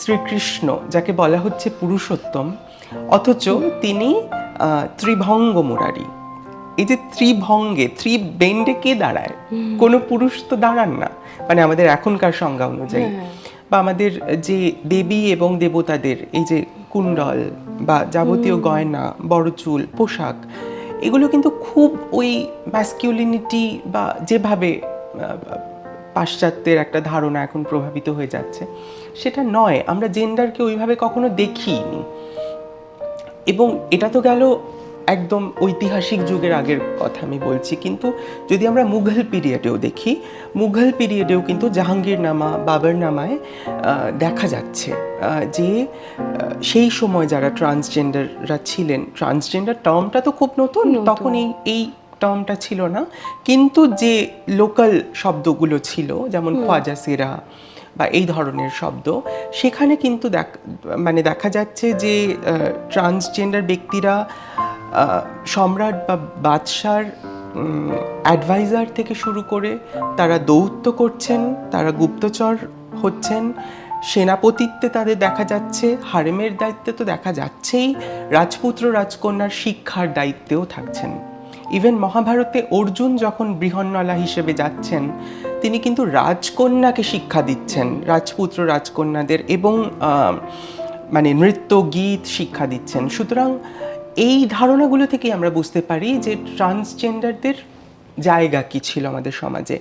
শ্রীকৃষ্ণ যাকে বলা হচ্ছে পুরুষোত্তম, অথচ তিনি ত্রিভঙ্গ মুরারি। এই যে ত্রিভঙ্গে, বেন্ডে কে দাঁড়ায়? কোনো পুরুষ তো দাঁড়ান না, মানে আমাদের এখনকার সংজ্ঞা অনুযায়ী। বা আমাদের যে দেবী এবং দেবতাদের এই যে কুণ্ডল বা যাবতীয় গয়না, বড় চুল, পোশাক, এগুলো কিন্তু খুব ওই ম্যাসকিউলিনিটি বা যেভাবে পাশ্চাত্যের একটা ধারণা এখন প্রভাবিত হয়ে যাচ্ছে সেটা নয়। আমরা জেন্ডারকে ওইভাবে কখনো দেখিনি। এবং এটা তো গেল একদম ঐতিহাসিক যুগের আগের কথা আমি বলছি, কিন্তু যদি আমরা মুঘল পিরিয়ডেও দেখি, মুঘল পিরিয়ডেও কিন্তু জাহাঙ্গীরনামা, বাবরনামায় দেখা যাচ্ছে যে সেই সময় যারা ট্রান্সজেন্ডাররা ছিলেন, ট্রান্সজেন্ডার টার্মটা তো খুব নতুন, তখন এই টার্মটা ছিল না, কিন্তু যে লোকাল শব্দগুলো ছিল যেমন খোয়াজা সিরা বা এই ধরনের শব্দ, সেখানে কিন্তু দেখা যাচ্ছে যে ট্রান্সজেন্ডার ব্যক্তিরা সম্রাট বা বাদশার অ্যাডভাইজার থেকে শুরু করে তারা দৌত্য করছেন, তারা গুপ্তচর হচ্ছেন, সেনাপতিত্বে তাদের দেখা যাচ্ছে, হারেমের দায়িত্বে তো দেখা যাচ্ছেই, রাজপুত্র রাজকন্যার শিক্ষার দায়িত্বেও থাকছেন। ইভেন মহাভারতে অর্জুন যখন বৃহন্নলা হিসেবে যাচ্ছেন, তিনি কিন্তু রাজকন্যাকে শিক্ষা দিচ্ছেন, রাজপুত্র রাজকন্যাদের, এবং মানে নৃত্য গীত শিক্ষা দিচ্ছেন। সুতরাং এই ধারণাগুলো থেকেই আমরা বুঝতে পারি যে ট্রান্সজেন্ডারদের জায়গা কী ছিল আমাদের সমাজে।